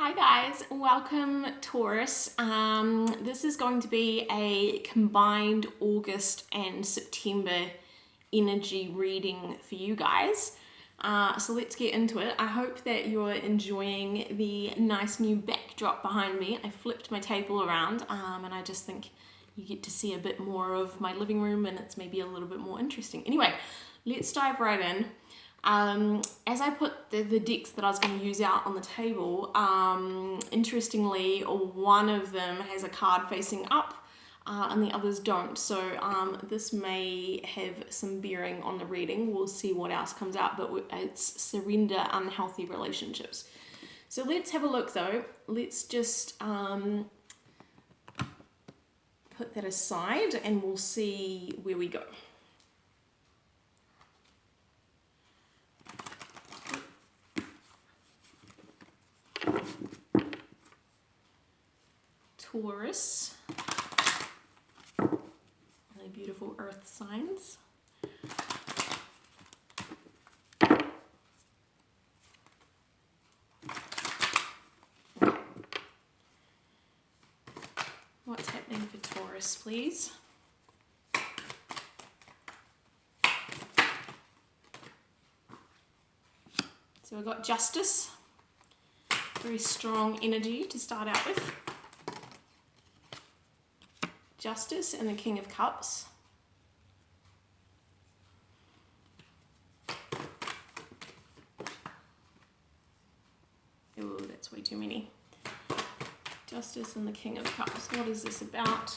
Hi guys, welcome Taurus. This is going to be a combined August and September energy reading for you guys. So let's get into it. I hope that you're enjoying the nice new backdrop behind me. I flipped my table around and I just think you get to see a bit more of my living room and it's maybe a little bit more interesting. Anyway, let's dive right in. As I put the decks that I was going to use out on the table, interestingly, one of them has a card facing up and the others don't. So this may have some bearing on the reading. We'll see what else comes out, but it's surrender unhealthy relationships. So let's have a look though. Let's just put that aside and we'll see where we go. Taurus, really beautiful earth signs. What's happening for Taurus, please? So we've got Justice, very strong energy to start out with. Justice and the King of Cups. Oh, that's way too many. Justice and the King of Cups. What is this about?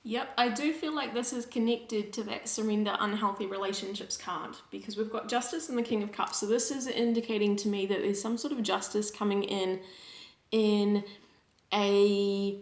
Yep, I do feel like this is connected to that surrender unhealthy relationships card because we've got Justice and the King of Cups. So this is indicating to me that there's some sort of justice coming in a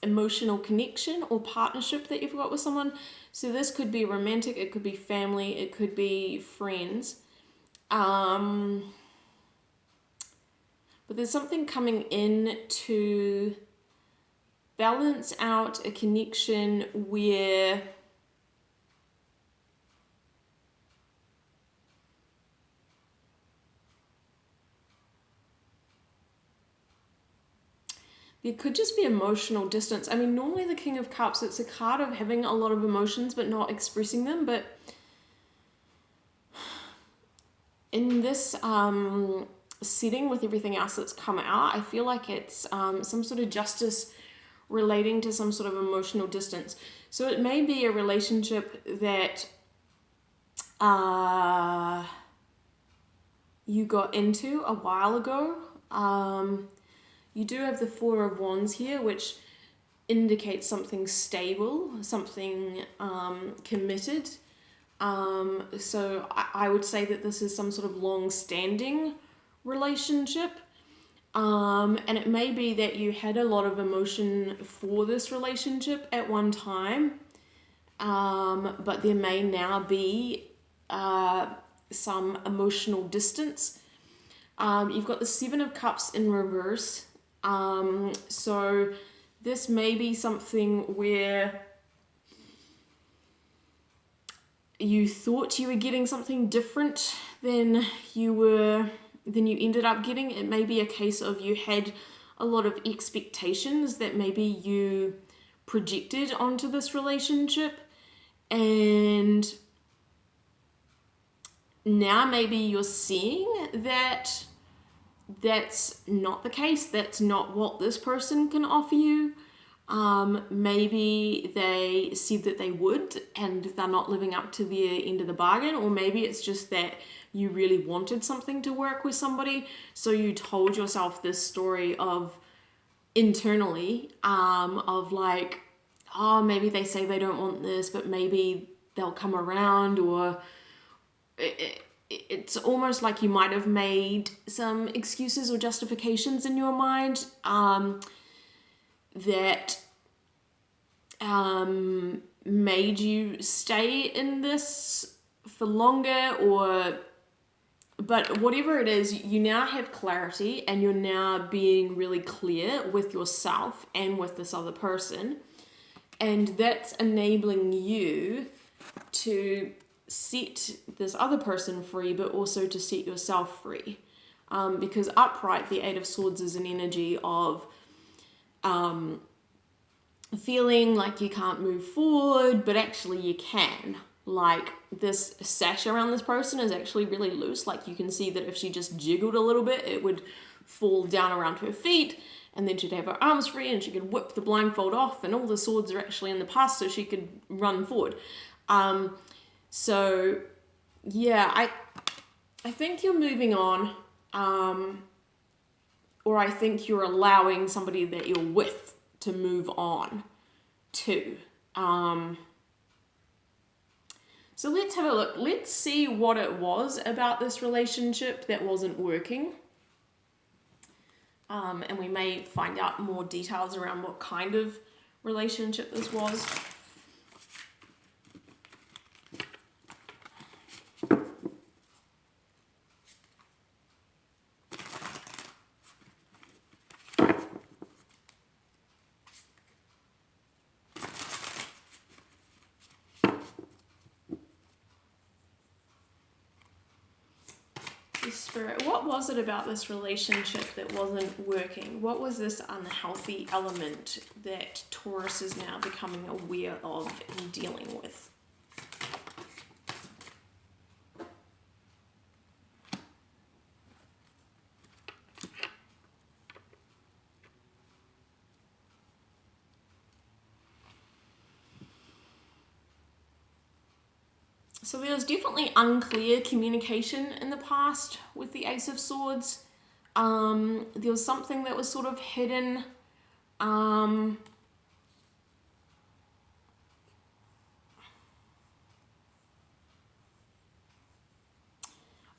emotional connection or partnership that you've got with someone. So this could be romantic, it could be family, it could be friends. But there's something coming in to balance out a connection where there could just be emotional distance. I mean, normally the King of Cups, it's a card of having a lot of emotions but not expressing them. But in this setting with everything else that's come out, I feel like it's some sort of justice relating to some sort of emotional distance. So it may be a relationship that you got into a while ago. You do have the Four of Wands here, which indicates something stable, something committed. So I would say that this is some sort of long-standing relationship. And it may be that you had a lot of emotion for this relationship at one time, but there may now be some emotional distance. You've got the Seven of Cups in reverse. So this may be something where you thought you were getting something different than you ended up getting. It may be a case of you had a lot of expectations that maybe you projected onto this relationship, and now maybe you're seeing that that's not the case. That's not what this person can offer you. Maybe they said that they would and they're not living up to their end of the bargain, or maybe it's just that you really wanted something to work with somebody, so you told yourself this story of internally of like, oh, maybe they say they don't want this, but maybe they'll come around, or it's almost like you might have made some excuses or justifications in your mind that made you stay in this for longer, but whatever it is, you now have clarity and you're now being really clear with yourself and with this other person. And that's enabling you to set this other person free, but also to set yourself free. Because upright, the Eight of Swords is an energy of feeling like you can't move forward, but actually you can. Like, this sash around this person is actually really loose. Like, you can see that if she just jiggled a little bit, it would fall down around her feet, and then she'd have her arms free and she could whip the blindfold off, and all the swords are actually in the past so she could run forward. So yeah, I think you're moving on, or I think you're allowing somebody that you're with to move on too. So let's have a look. Let's see what it was about this relationship that wasn't working. And we may find out more details around what kind of relationship this was. Spirit, what was it about this relationship that wasn't working? What was this unhealthy element that Taurus is now becoming aware of and dealing with? So there was definitely unclear communication in the past with the Ace of Swords. There was something that was sort of hidden. I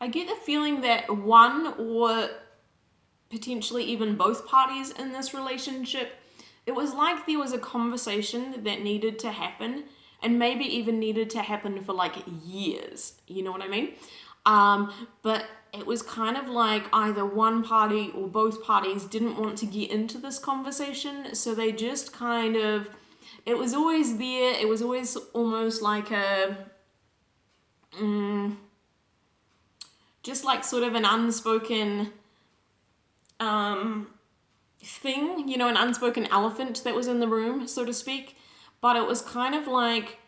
get the feeling that one or potentially even both parties in this relationship, it was like there was a conversation that needed to happen, and maybe even needed to happen for like years, you know what I mean? But it was kind of like either one party or both parties didn't want to get into this conversation, so they just kind of, it was always there, it was always almost like a, just like sort of an unspoken thing, you know, an unspoken elephant that was in the room, so to speak. But it was kind of like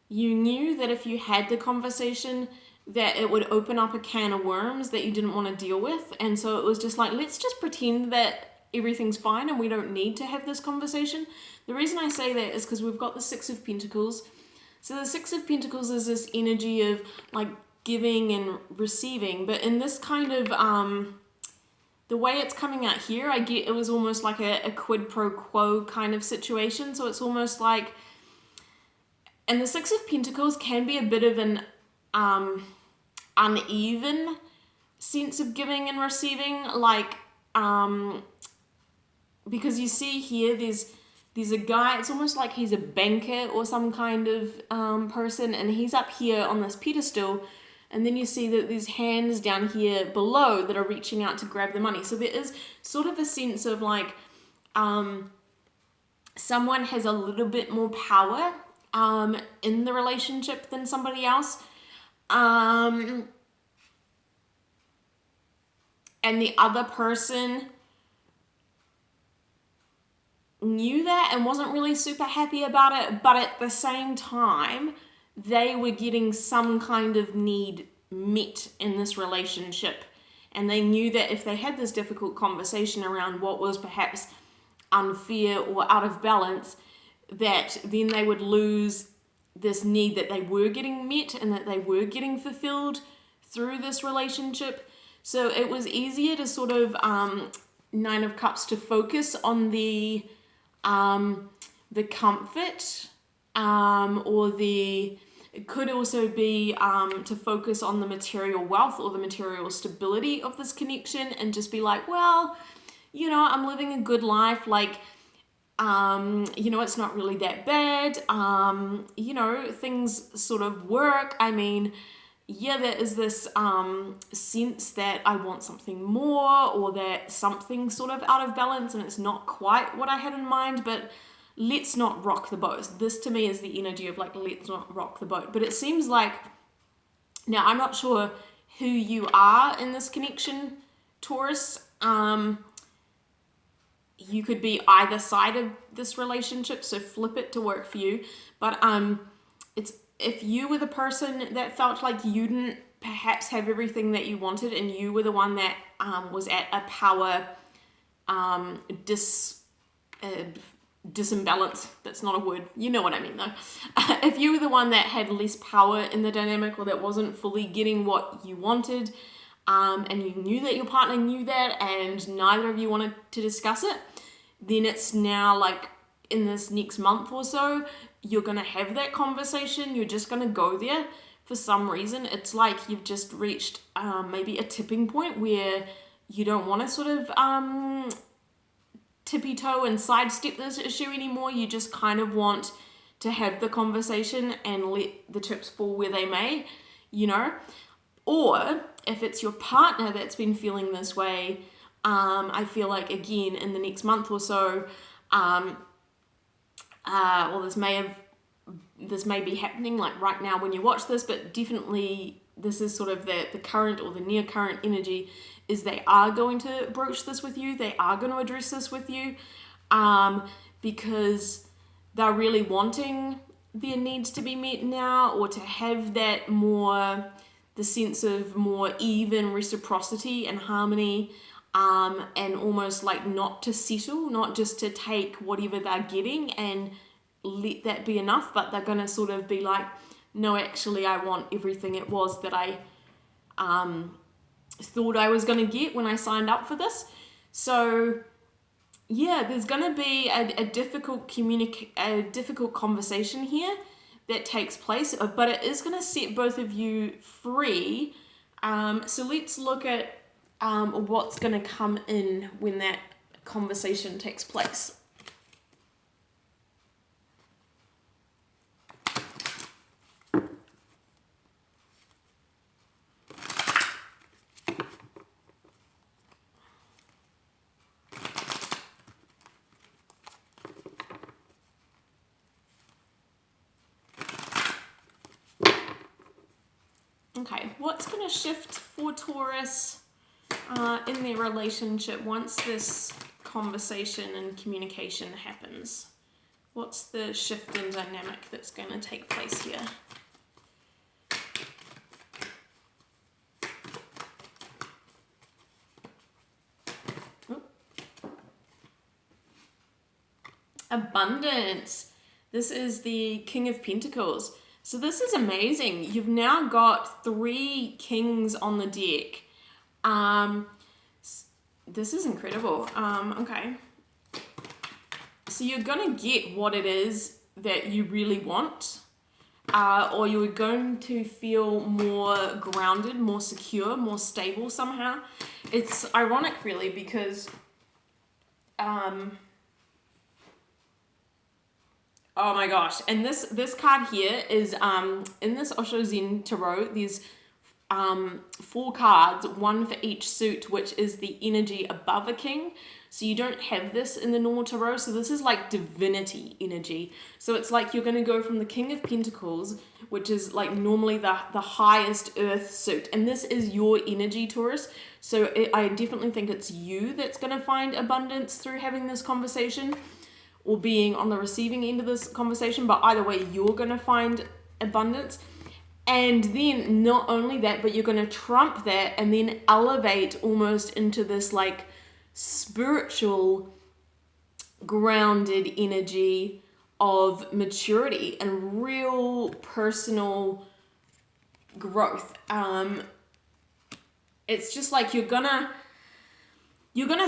you knew that if you had the conversation that it would open up a can of worms that you didn't want to deal with. And so it was just like, let's just pretend that everything's fine and we don't need to have this conversation. The reason I say that is because we've got the Six of Pentacles. So the Six of Pentacles is this energy of like giving and receiving. But in this kind of, the way it's coming out here, I get it was almost like a quid pro quo kind of situation. So it's almost like, and the Six of Pentacles can be a bit of an uneven sense of giving and receiving, like because you see here there's a guy, it's almost like he's a banker or some kind of person, and he's up here on this pedestal, and then you see that there's hands down here below that are reaching out to grab the money. So there is sort of a sense of like someone has a little bit more power in the relationship than somebody else. And the other person knew that and wasn't really super happy about it, but at the same time, they were getting some kind of need met in this relationship. And they knew that if they had this difficult conversation around what was perhaps unfair or out of balance, that then they would lose this need that they were getting met and that they were getting fulfilled through this relationship. So it was easier to sort of Nine of Cups to focus on the comfort, or it could also be to focus on the material wealth or the material stability of this connection, and just be like, well, you know, I'm living a good life, like, you know, it's not really that bad, you know, things sort of work. I mean, yeah, there is this sense that I want something more, or that something's sort of out of balance and it's not quite what I had in mind, but let's not rock the boat. This to me is the energy of like, let's not rock the boat. But it seems like, now I'm not sure who you are in this connection, Taurus. You could be either side of this relationship, so flip it to work for you. But it's, if you were the person that felt like you didn't perhaps have everything that you wanted, and you were the one that was at a power disimbalance, that's not a word, you know what I mean though. If you were the one that had less power in the dynamic, or that wasn't fully getting what you wanted, and you knew that your partner knew that, and neither of you wanted to discuss it, then it's now like in this next month or so, you're going to have that conversation. You're just going to go there for some reason. It's like you've just reached maybe a tipping point where you don't want to sort of tippy toe and sidestep this issue anymore. You just kind of want to have the conversation and let the chips fall where they may, you know. Or if it's your partner that's been feeling this way, I feel like, again, in the next month or so, well, this may be happening like right now when you watch this, but definitely this is sort of the current or the near current energy, is they are going to broach this with you. They are going to address this with you, because they're really wanting their needs to be met now, or to have that more, the sense of more even reciprocity and harmony, and almost like not to settle, not just to take whatever they're getting and let that be enough, but they're going to sort of be like, no, actually I want everything it was that I thought I was going to get when I signed up for this. So yeah, there's going to be a difficult conversation here that takes place, but it is going to set both of you free. So let's look at what's going to come in when that conversation takes place. Okay, what's going to shift for Taurus in their relationship once this conversation and communication happens? What's the shift in dynamic that's going to take place here? Abundance. This is the King of Pentacles. So this is amazing. You've now got 3 kings on the deck. This is incredible. Okay. So you're going to get what it is that you really want, or you're going to feel more grounded, more secure, more stable somehow. It's ironic, really, because oh my gosh, and this card here is in this Osho Zen Tarot, there's 4 cards, one for each suit, which is the energy above a king. So you don't have this in the normal tarot. So this is like divinity energy. So it's like you're going to go from the King of Pentacles, which is like normally the highest earth suit, and this is your energy, Taurus. So I definitely think it's you that's going to find abundance through having this conversation, or being on the receiving end of this conversation. But either way, you're going to find abundance. And then not only that, but you're going to trump that and then elevate almost into this like spiritual grounded energy of maturity and real personal growth. It's just like you're gonna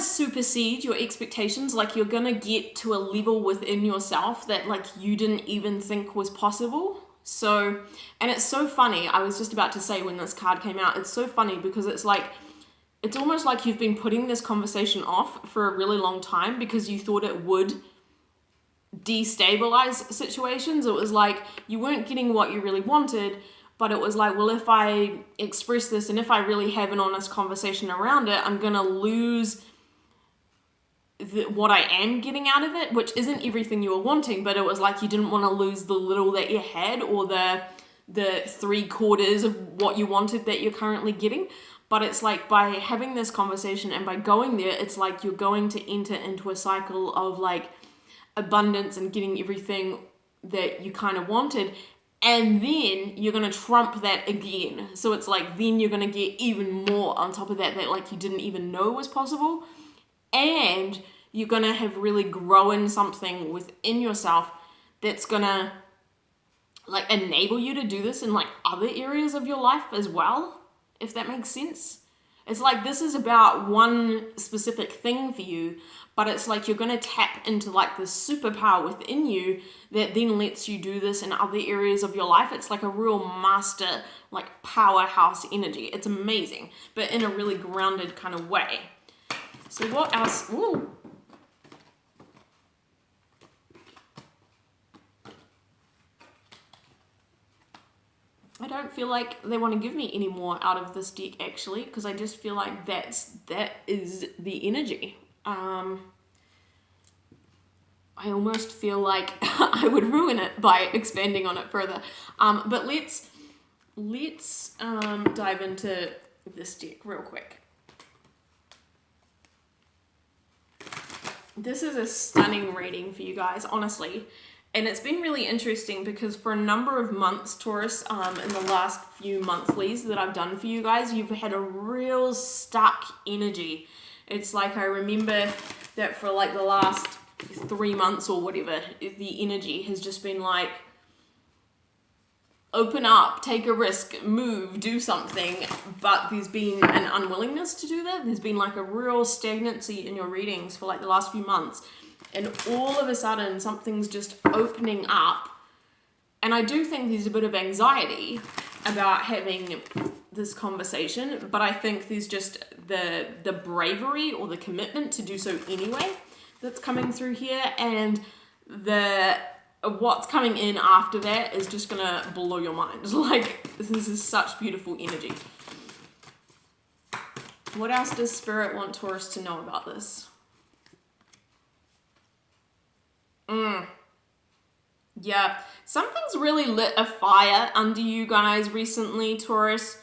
supersede your expectations. Like you're gonna get to a level within yourself that like you didn't even think was possible. So, and it's so funny, I was just about to say when this card came out, it's so funny because it's like, it's almost like you've been putting this conversation off for a really long time because you thought it would destabilize situations. It was like you weren't getting what you really wanted, But it was like, well, if I express this and if I really have an honest conversation around it, I'm going to lose what I am getting out of it, which isn't everything you were wanting, but it was like you didn't want to lose the little that you had, or the 3/4 of what you wanted that you're currently getting. But it's like, by having this conversation and by going there, it's like you're going to enter into a cycle of like abundance and getting everything that you kind of wanted. And then you're going to trump that again. So it's like, then you're going to get even more on top of that like you didn't even know was possible. And you're going to have really grown something within yourself that's going to like enable you to do this in like other areas of your life as well, if that makes sense. It's like, this is about one specific thing for you, but it's like you're going to tap into like this superpower within you that then lets you do this in other areas of your life. It's like a real master, like powerhouse energy. It's amazing, but in a really grounded kind of way. So what else? Ooh. I don't feel like they want to give me any more out of this deck, actually, because I just feel like that is the energy. I almost feel like I would ruin it by expanding on it further. But let's dive into this deck real quick. This is a stunning reading for you guys, honestly. And it's been really interesting because for a number of months, Taurus, in the last few monthlies that I've done for you guys, you've had a real stuck energy. It's like, I remember that for like the last 3 months or whatever, the energy has just been like, open up, take a risk, move, do something. But there's been an unwillingness to do that. There's been like a real stagnancy in your readings for like the last few months. And all of a sudden, something's just opening up. And I do think there's a bit of anxiety about having this conversation, but I think there's just the bravery or the commitment to do so anyway that's coming through here. And what's coming in after that is just gonna blow your mind. Like, this is such beautiful energy. What else does Spirit want Taurus to know about this? Yeah, something's really lit a fire under you guys recently, Taurus.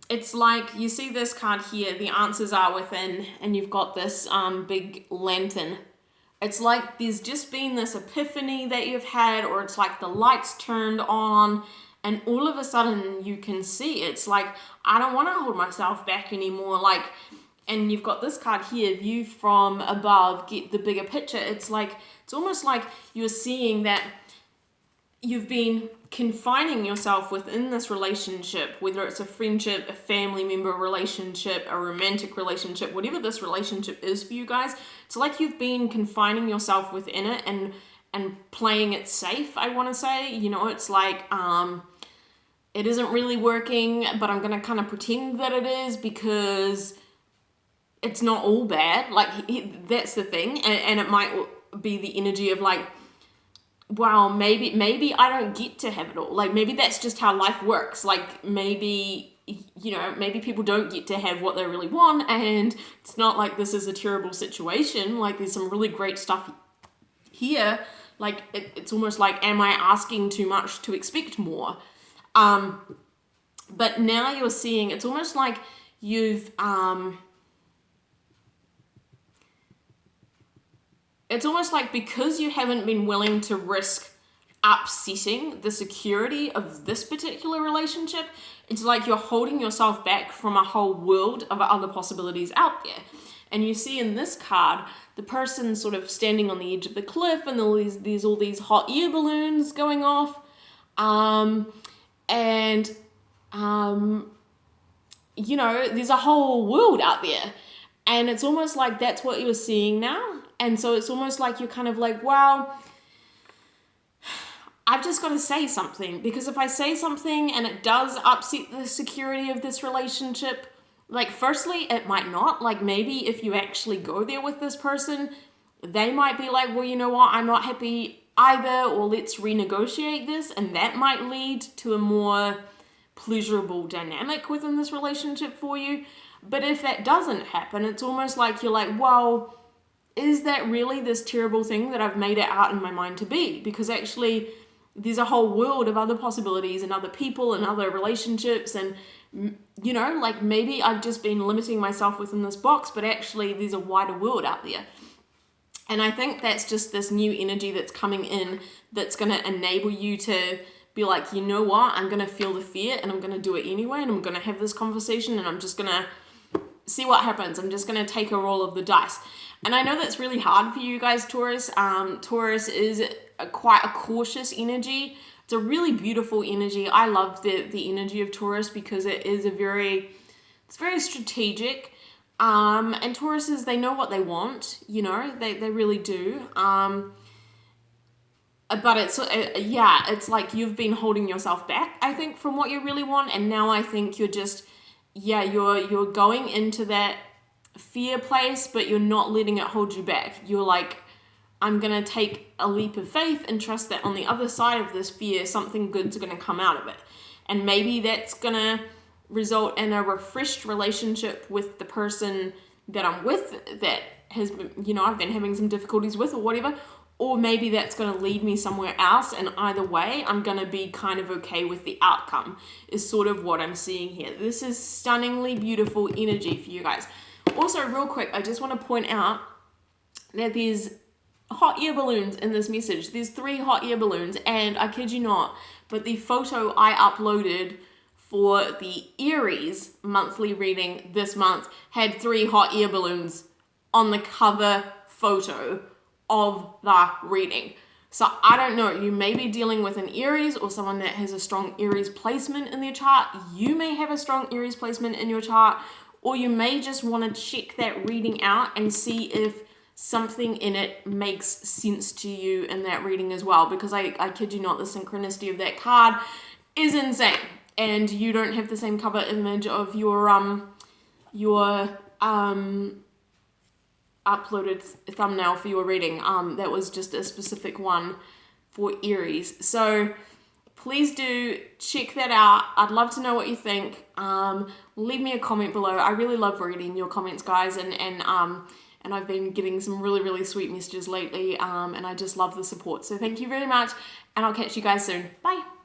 It's like, you see this card here, the answers are within, and you've got this big lantern. It's like there's just been this epiphany that you've had, or it's like the lights turned on, and all of a sudden you can see. It's like, I don't want to hold myself back anymore. Like, and you've got this card here, view from above, get the bigger picture. It's like, it's almost like you're seeing that you've been confining yourself within this relationship, whether it's a friendship, a family member relationship, a romantic relationship, whatever this relationship is for you guys. It's like you've been confining yourself within it and playing it safe, I want to say. You know, it's like, it isn't really working, but I'm going to kind of pretend that it is because it's not all bad. Like, that's the thing. And it might be the energy of like, wow, maybe I don't get to have it all. Like, maybe that's just how life works. Like, maybe, you know, maybe people don't get to have what they really want, and it's not like this is a terrible situation. Like, there's some really great stuff here. Like, it's almost like, am I asking too much to expect more? But now you're seeing, it's almost like you've, it's almost like because you haven't been willing to risk upsetting the security of this particular relationship, it's like you're holding yourself back from a whole world of other possibilities out there. And you see in this card, the person sort of standing on the edge of the cliff, and there's all these hot air balloons going off. You know, there's a whole world out there. And it's almost like that's what you're seeing now. And so it's almost like you're kind of like, well, I've just got to say something. Because if I say something and it does upset the security of this relationship, like, firstly, it might not. Like, maybe if you actually go there with this person, they might be like, well, you know what, I'm not happy either, or let's renegotiate this, and that might lead to a more pleasurable dynamic within this relationship for you. But if that doesn't happen, it's almost like you're like, well, is that really this terrible thing that I've made it out in my mind to be? Because actually there's a whole world of other possibilities and other people and other relationships, and you know, like maybe I've just been limiting myself within this box, but actually there's a wider world out there. And I think that's just this new energy that's coming in that's going to enable you to be like, you know what, I'm going to feel the fear and I'm going to do it anyway, and I'm going to have this conversation and I'm just going to see what happens. I'm just going to take a roll of the dice. And I know that's really hard for you guys, Taurus. Taurus is quite a cautious energy. It's a really beautiful energy. I love the energy of Taurus because it is it's very strategic. And Tauruses, they know what they want, you know, they really do. But it's like you've been holding yourself back, I think, from what you really want. And now I think you're just, you're going into that fear place, but you're not letting it hold you back. You're like, I'm going to take a leap of faith and trust that on the other side of this fear, something good's going to come out of it. And maybe that's going to result in a refreshed relationship with the person that I'm with that has been, you know, I've been having some difficulties with or whatever. Or maybe that's going to lead me somewhere else. And either way, I'm going to be kind of okay with the outcome, is sort of what I'm seeing here. This is stunningly beautiful energy for you guys. Also, real quick, I just want to point out that there's hot air balloons in this message. There's 3 hot air balloons, and I kid you not, but the photo I uploaded for the Aries monthly reading this month had 3 hot air balloons on the cover photo of the reading. So I don't know, you may be dealing with an Aries or someone that has a strong Aries placement in their chart. You may have a strong Aries placement in your chart, or you may just want to check that reading out and see if something in it makes sense to you in that reading as well, because I kid you not, the synchronicity of that card is insane. And you don't have the same cover image of your uploaded thumbnail for your reading. That was just a specific one for Aries. So please do check that out. I'd love to know what you think. Leave me a comment below. I really love reading your comments, guys, and I've been getting some really, really sweet messages lately, and I just love the support. So thank you very much, and I'll catch you guys soon. Bye.